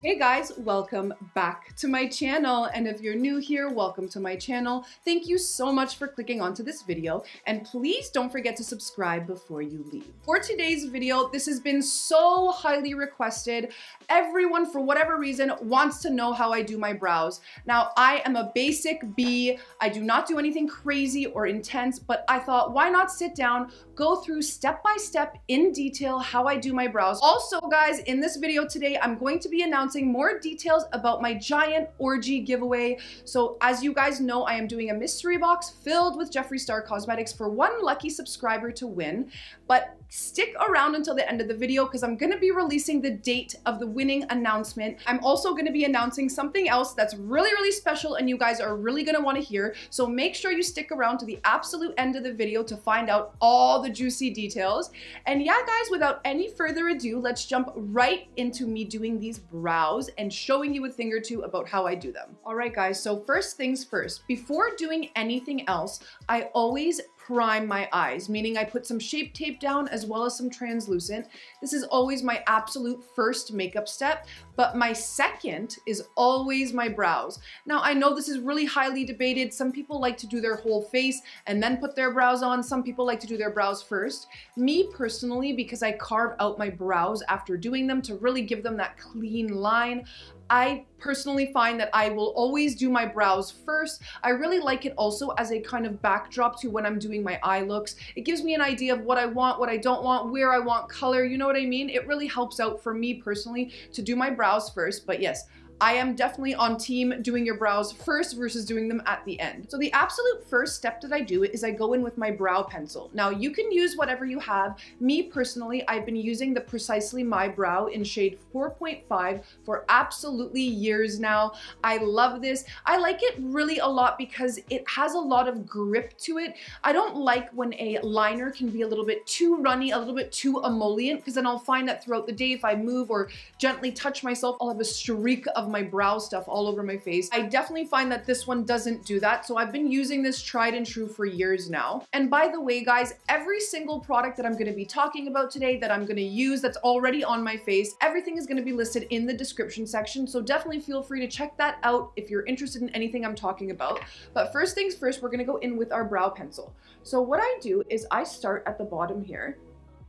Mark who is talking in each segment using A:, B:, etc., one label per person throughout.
A: Hey guys, welcome back to my channel. And if you're new here, welcome to my channel. Thank you so much for clicking onto this video. And please don't forget to subscribe before you leave. For today's video, this has been so highly requested. Everyone, for whatever reason, wants to know how I do my brows. Now, I am a basic B. I do not do anything crazy or intense, but I thought, why not sit down, go through step by step in detail how I do my brows. Also, guys, in this video today, I'm going to be announcing more details about my giant Orgy giveaway. So as you guys know, I am doing a mystery box filled with Jeffree Star Cosmetics for one lucky subscriber to win. But stick around until the end of the video because I'm going to be releasing the date of the winning announcement. I'm also going to be announcing something else that's really special and you guys are really going to want to hear. So make sure you stick around to the absolute end of the video to find out all the juicy details. And yeah, guys, without any further ado, let's jump right into me doing these brows and showing you a thing or two about how I do them. All right, guys, so first things first, before doing anything else, I always prime my eyes, meaning I put some Shape Tape down as well as some translucent. This is always my absolute first makeup step, but my second is always my brows. Now, I know this is really highly debated. Some people like to do their whole face and then put their brows on. Some people like to do their brows first. Me personally, because I carve out my brows after doing them to really give them that clean line, I personally find that I will always do my brows first. I really like it also as a kind of backdrop to when I'm doing my eye looks. It gives me an idea of what I want, what I don't want, where I want color, you know what I mean? It really helps out for me personally to do my brows first, but yes, I am definitely on team doing your brows first versus doing them at the end. So the absolute first step that I do is I go in with my brow pencil. Now you can use whatever you have. Me personally, I've been using the Precisely My Brow in shade 4.5 for absolutely years now. I love this. I like it really a lot because it has a lot of grip to it. I don't like when a liner can be a little bit too runny, a little bit too emollient, because then I'll find that throughout the day, if I move or gently touch myself, I'll have a streak of my brow stuff all over my face. I definitely find that this one doesn't do that. So I've been using this tried and true for years now. And by the way, guys, every single product that I'm going to be talking about today that I'm going to use that's already on my face, everything is going to be listed in the description section. So definitely feel free to check that out if you're interested in anything I'm talking about. But first things first, we're going to go in with our brow pencil. So what I do is I start at the bottom here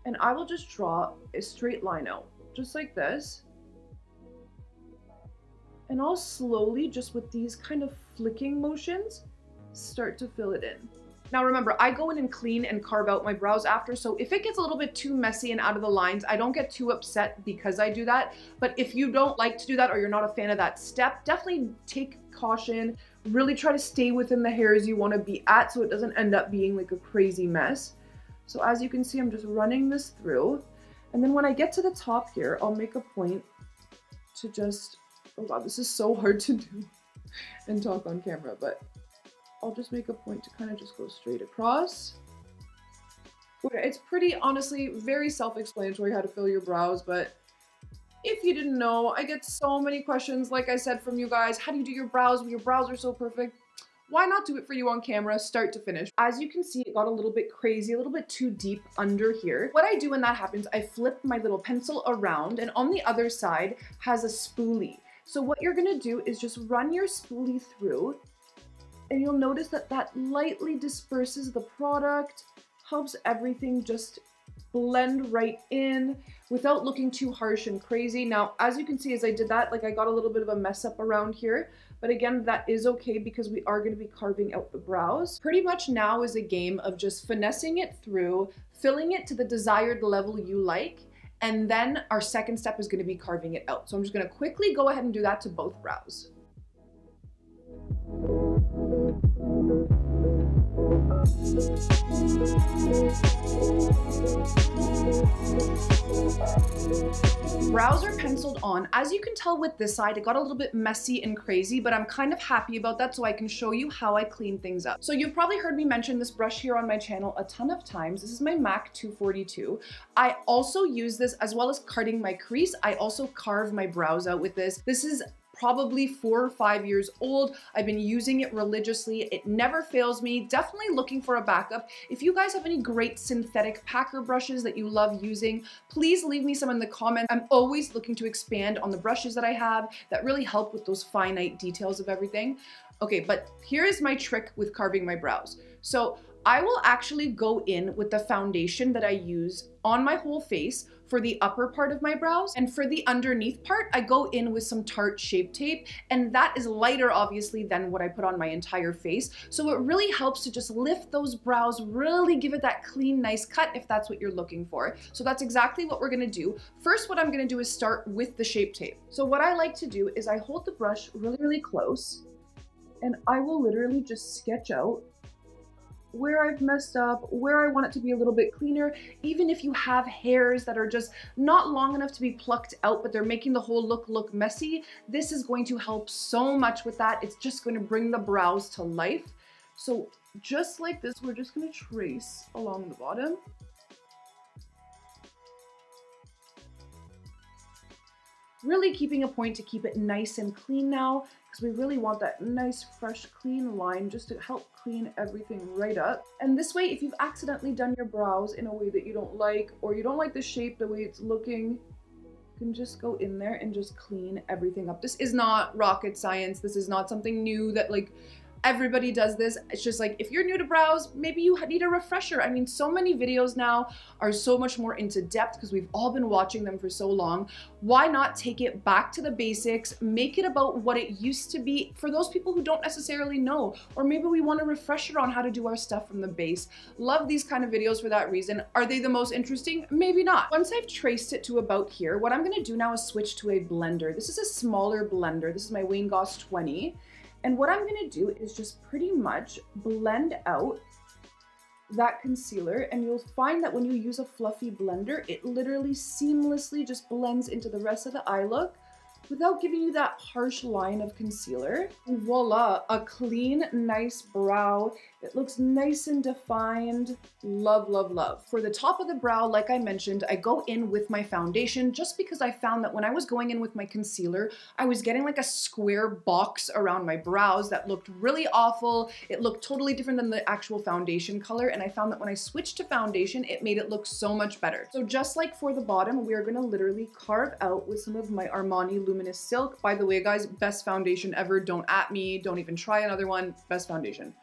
A: and I will just draw a straight line out just like this. And I'll slowly, just with these kind of flicking motions, start to fill it in. Now remember, I go in and clean and carve out my brows after, so if it gets a little bit too messy and out of the lines, I don't get too upset because I do that. But if you don't like to do that or you're not a fan of that step, definitely take caution. Really try to stay within the hairs you want to be at so it doesn't end up being like a crazy mess. So as you can see, I'm just running this through. And then when I get to the top here, I'll make a point to just... Oh god, this is so hard to do and talk on camera, but I'll just make a point to kind of just go straight across. Okay, it's pretty, honestly, very self-explanatory how to fill your brows, but if you didn't know, I get so many questions, like I said, from you guys. How do you do your brows when your brows are so perfect? Why not do it for you on camera, start to finish? As you can see, it got a little bit crazy, a little bit too deep under here. What I do when that happens, I flip my little pencil around, and on the other side has a spoolie. So what you're gonna do is just run your spoolie through and you'll notice that that lightly disperses the product, helps everything just blend right in without looking too harsh and crazy. Now, as you can see, as I did that, like I got a little bit of a mess up around here, but again, that is okay because we are gonna be carving out the brows. Pretty much now is a game of just finessing it through, filling it to the desired level you like, and then our second step is going to be carving it out. So I'm just going to quickly go ahead and do that to both brows. Brows are penciled on. As you can tell with this side, it got a little bit messy and crazy, but I'm kind of happy about that so I can show you how I clean things up. So you've probably heard me mention this brush here on my channel a ton of times. This is my MAC 242. I also use this as well as cutting my crease. I also carve my brows out with this. This is probably 4 or 5 years old. I've been using it religiously. It never fails me. Definitely looking for a backup. If you guys have any great synthetic packer brushes that you love using, please leave me some in the comments. I'm always looking to expand on the brushes that I have that really help with those finite details of everything. Okay, but here is my trick with carving my brows. So I will actually go in with the foundation that I use on my whole face for the upper part of my brows, and for the underneath part, I go in with some Tarte Shape Tape, and that is lighter obviously than what I put on my entire face. So it really helps to just lift those brows, really give it that clean, nice cut if that's what you're looking for. So that's exactly what we're gonna do. First, what I'm gonna do is start with the Shape Tape. So what I like to do is I hold the brush really, really close, and I will literally just sketch out where I've messed up, where I want it to be a little bit cleaner. Even if you have hairs that are just not long enough to be plucked out, but they're making the whole look messy, this is going to help so much with that. It's just going to bring the brows to life. So just like this, we're just going to trace along the bottom. Really keeping a point to keep it nice and clean now, because we really want that nice, fresh, clean line just to help clean everything right up. And this way, if you've accidentally done your brows in a way that you don't like, or you don't like the shape, the way it's looking, you can just go in there and just clean everything up. This is not rocket science. This is not something new that like everybody does this. It's just like, if you're new to brows, maybe you need a refresher. I mean, so many videos now are so much more into depth because we've all been watching them for so long. Why not take it back to the basics, make it about what it used to be for those people who don't necessarily know, or maybe we want a refresher on how to do our stuff from the base. Love these kind of videos for that reason. Are they the most interesting? Maybe not. Once I've traced it to about here, what I'm gonna do now is switch to a blender. This is a smaller blender. This is my Wayne Goss 20. And what I'm gonna do is just pretty much blend out that concealer, and you'll find that when you use a fluffy blender, it literally seamlessly just blends into the rest of the eye look without giving you that harsh line of concealer. And voila, a clean, nice brow. It looks nice and defined. Love, love, love. For the top of the brow, like I mentioned, I go in with my foundation just because I found that when I was going in with my concealer, I was getting like a square box around my brows that looked really awful. It looked totally different than the actual foundation color, and I found that when I switched to foundation, it made it look so much better. So just like for the bottom, we are gonna literally carve out with some of my Armani Luminous Silk. By the way, guys, best foundation ever. Don't at me, don't even try another one. Best foundation.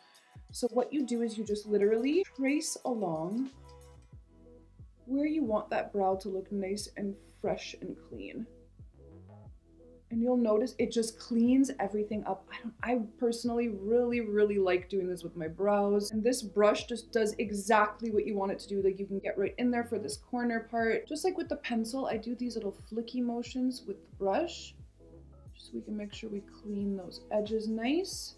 A: So what you do is you just literally trace along where you want that brow to look nice and fresh and clean. And you'll notice it just cleans everything up. I personally really like doing this with my brows. And this brush just does exactly what you want it to do. Like, you can get right in there for this corner part. Just like with the pencil, I do these little flicky motions with the brush, just so we can make sure we clean those edges nice.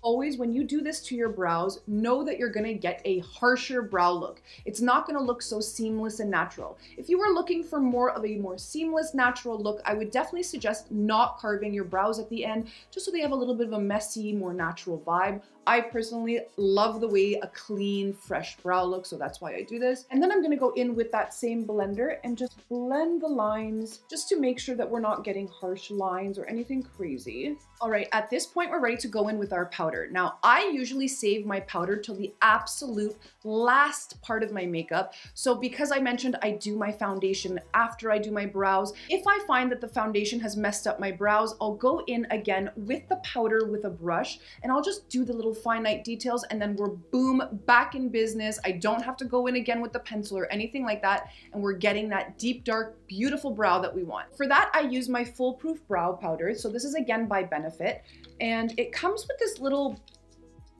A: Always, when you do this to your brows, know that you're gonna get a harsher brow look. It's not gonna look so seamless and natural. If you were looking for more of a more seamless, natural look, I would definitely suggest not carving your brows at the end, just so they have a little bit of a messy, more natural vibe. I personally love the way a clean, fresh brow looks, so that's why I do this. And then I'm gonna go in with that same blender and just blend the lines, just to make sure that we're not getting harsh lines or anything crazy. All right, at this point, we're ready to go in with our powder. Now, I usually save my powder till the absolute last part of my makeup. So because I mentioned I do my foundation after I do my brows, if I find that the foundation has messed up my brows, I'll go in again with the powder with a brush, and I'll just do the little finite details, and then we're boom, back in business. I don't have to go in again with the pencil or anything like that, and we're getting that deep, dark, beautiful brow that we want. For that, I use my Foolproof Brow Powder. So this is again by Benefit, and it comes with this little,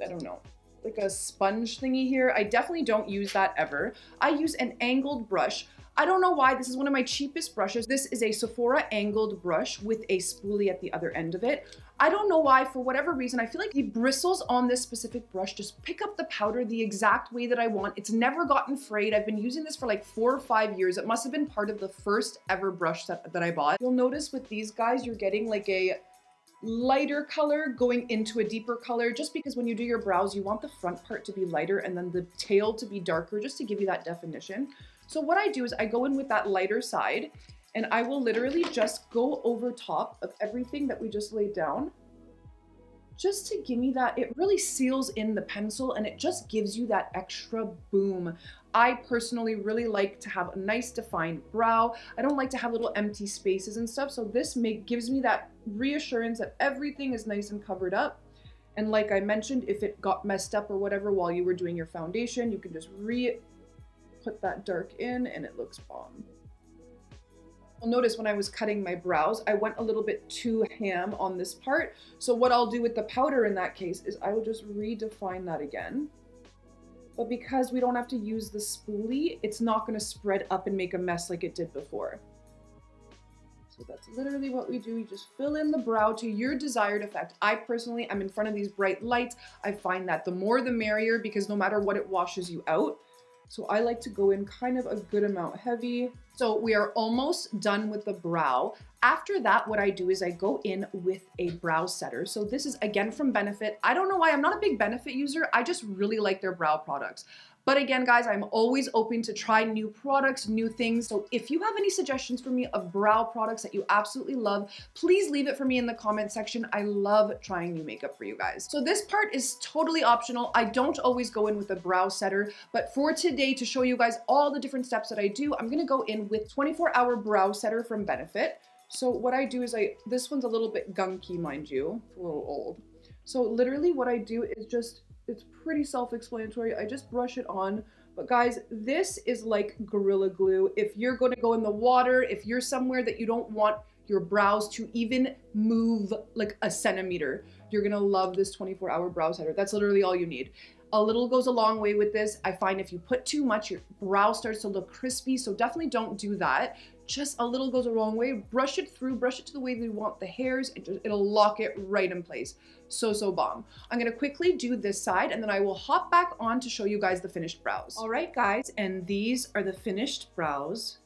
A: I don't know, like a sponge thingy here. I definitely don't use that ever. I use an angled brush. I don't know why, this is one of my cheapest brushes. This is a Sephora angled brush with a spoolie at the other end of it. I don't know why, for whatever reason, I feel like the bristles on this specific brush just pick up the powder the exact way that I want. It's never gotten frayed. I've been using this for like 4 or 5 years. It must have been part of the first ever brush set that I bought. You'll notice with these guys, you're getting like a lighter color going into a deeper color, just because when you do your brows, you want the front part to be lighter and then the tail to be darker, just to give you that definition. So what I do is I go in with that lighter side, and I will literally just go over top of everything that we just laid down, just to give me that. It really seals in the pencil and it just gives you that extra boom. I personally really like to have a nice defined brow. I don't like to have little empty spaces and stuff, so this gives me that reassurance that everything is nice and covered up. And like I mentioned, if it got messed up or whatever while you were doing your foundation, you can just put that dark in and it looks bomb. You'll notice when I was cutting my brows, I went a little bit too ham on this part. So what I'll do with the powder in that case is I will just redefine that again. But because we don't have to use the spoolie, it's not going to spread up and make a mess like it did before. So that's literally what we do. You just fill in the brow to your desired effect. I personally am in front of these bright lights. I find that the more the merrier, because no matter what, it washes you out. So I like to go in kind of a good amount heavy. So we are almost done with the brow. After that, what I do is I go in with a brow setter. So this is again from Benefit. I don't know why, I'm not a big Benefit user. I just really like their brow products. But again, guys, I'm always open to try new products, new things. So if you have any suggestions for me of brow products that you absolutely love, please leave it for me in the comment section. I love trying new makeup for you guys. So this part is totally optional. I don't always go in with a brow setter, but for today, to show you guys all the different steps that I do, I'm gonna go in with 24-hour brow setter from Benefit. So what I do is this one's a little bit gunky, mind you, it's a little old. So literally what I do is just, it's pretty self-explanatory. I just brush it on. But guys, this is like Gorilla Glue. If you're going to go in the water, if you're somewhere that you don't want your brows to even move like a centimeter, you're going to love this 24-hour brow setter. That's literally all you need. A little goes a long way with this. I find if you put too much, your brow starts to look crispy. So definitely don't do that. Just a little goes a long way. Brush it through, brush it to the way that you want the hairs. It'll lock it right in place. So bomb. I'm gonna quickly do this side and then I will hop back on to show you guys the finished brows. All right, guys, and these are the finished brows.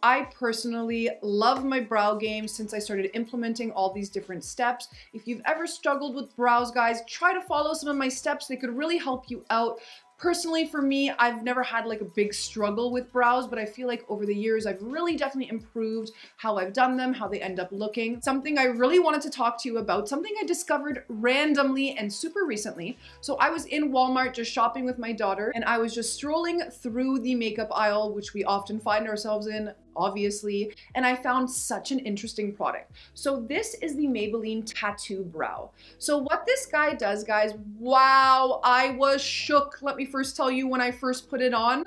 A: I personally love my brow game since I started implementing all these different steps. If you've ever struggled with brows, guys, try to follow some of my steps. They could really help you out. Personally, for me, I've never had like a big struggle with brows, but I feel like over the years, I've really definitely improved how I've done them, how they end up looking. Something I really wanted to talk to you about, something I discovered randomly and super recently. So I was in Walmart just shopping with my daughter, and I was just strolling through the makeup aisle, which we often find ourselves in, obviously, and I found such an interesting product. So this is the Maybelline Tattoo Brow. So what this guy does, guys, wow, I was shook. Let me first tell you when I first put it on.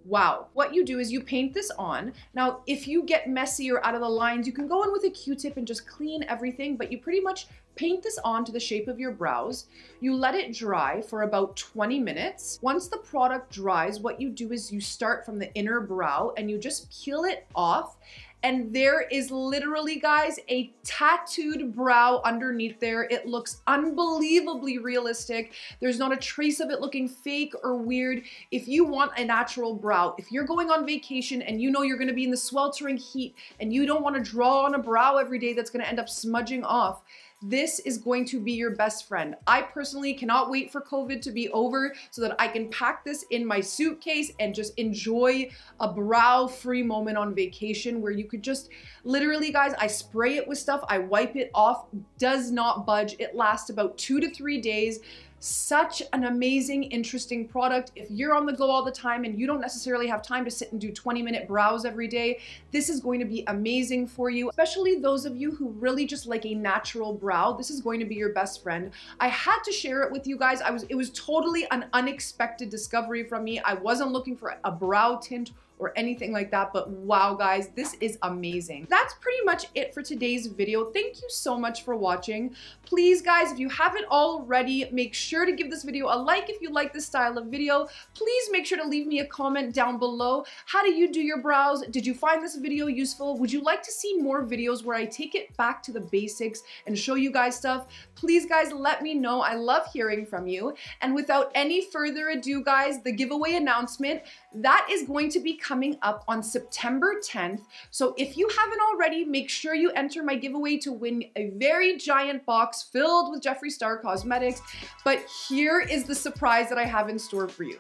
A: Wow. What you do is you paint this on. Now, if you get messy or out of the lines, you can go in with a Q-tip and just clean everything, but you pretty much paint this on to the shape of your brows. You let it dry for about 20 minutes. Once the product dries, what you do is you start from the inner brow and you just peel it off. And there is literally, guys, a tattooed brow underneath there. It looks unbelievably realistic. There's not a trace of it looking fake or weird. If you want a natural brow, if you're going on vacation and you know you're gonna be in the sweltering heat and you don't wanna draw on a brow every day that's gonna end up smudging off, this is going to be your best friend. I personally cannot wait for COVID to be over so that I can pack this in my suitcase and just enjoy a brow-free moment on vacation where you could just literally, guys, I spray it with stuff, I wipe it off, does not budge. It lasts about 2 to 3 days. Such an amazing, interesting product. If you're on the go all the time and you don't necessarily have time to sit and do 20-minute brows every day, this is going to be amazing for you, especially those of you who really just like a natural brow. This is going to be your best friend. I had to share it with you guys. It was totally an unexpected discovery from me. I wasn't looking for a brow tint or anything like that, but wow, guys, this is amazing. That's pretty much it for today's video. Thank you so much for watching. Please, guys, if you haven't already, make sure to give this video a like if you like this style of video. Please make sure to leave me a comment down below. How do you do your brows? Did you find this video useful? Would you like to see more videos where I take it back to the basics and show you guys stuff? Please, guys, let me know. I love hearing from you. And without any further ado, guys, the giveaway announcement, that is going to be coming up on September 10th. So if you haven't already, make sure you enter my giveaway to win a very giant box filled with Jeffree Star Cosmetics. But here is the surprise that I have in store for you.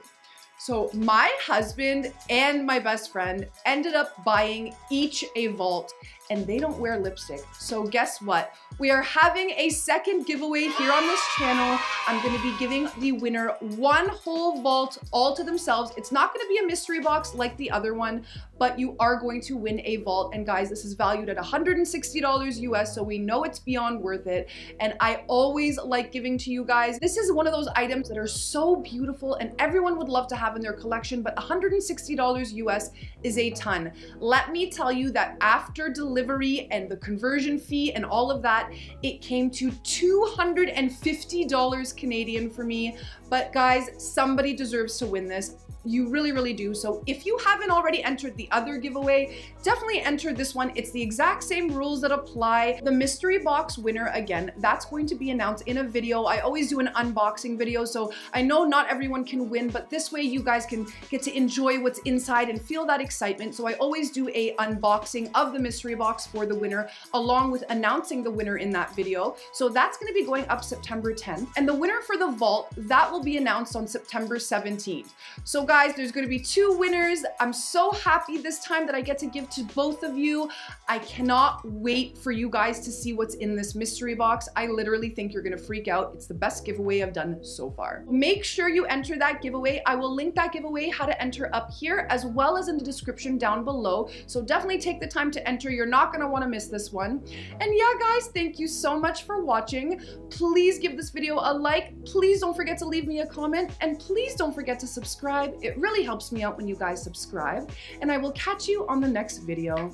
A: So my husband and my best friend ended up buying each a vault, and they don't wear lipstick. So guess what? We are having a second giveaway here on this channel. I'm gonna be giving the winner one whole vault all to themselves. It's not gonna be a mystery box like the other one, but you are going to win a vault. And guys, this is valued at $160 US, so we know it's beyond worth it. And I always like giving to you guys. This is one of those items that are so beautiful and everyone would love to have in their collection, but $160 US is a ton. Let me tell you that after delivery and the conversion fee and all of that, it came to $250 Canadian for me. But guys, somebody deserves to win this. You really, really do. So if you haven't already entered the other giveaway, definitely enter this one. It's the exact same rules that apply. The mystery box winner, again, that's going to be announced in a video. I always do an unboxing video, so I know not everyone can win, but this way you guys can get to enjoy what's inside and feel that excitement. So I always do a unboxing of the mystery box for the winner, along with announcing the winner in that video. So that's going to be going up September 10th. And the winner for the vault, that will be announced on September 17th. So guys, there's going to be two winners. I'm so happy this time that I get to give to both of you. I cannot wait for you guys to see what's in this mystery box. I literally think you're going to freak out. It's the best giveaway I've done so far. Make sure you enter that giveaway. I will link that giveaway, how to enter, up here, as well as in the description down below. So definitely take the time to enter. You're not going to want to miss this one. And yeah, guys, thank you so much for watching. Please give this video a like. Please don't forget to leave me a comment, and please don't forget to subscribe. It really helps me out when you guys subscribe, and I will catch you on the next video.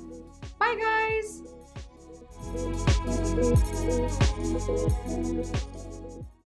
A: Bye, guys.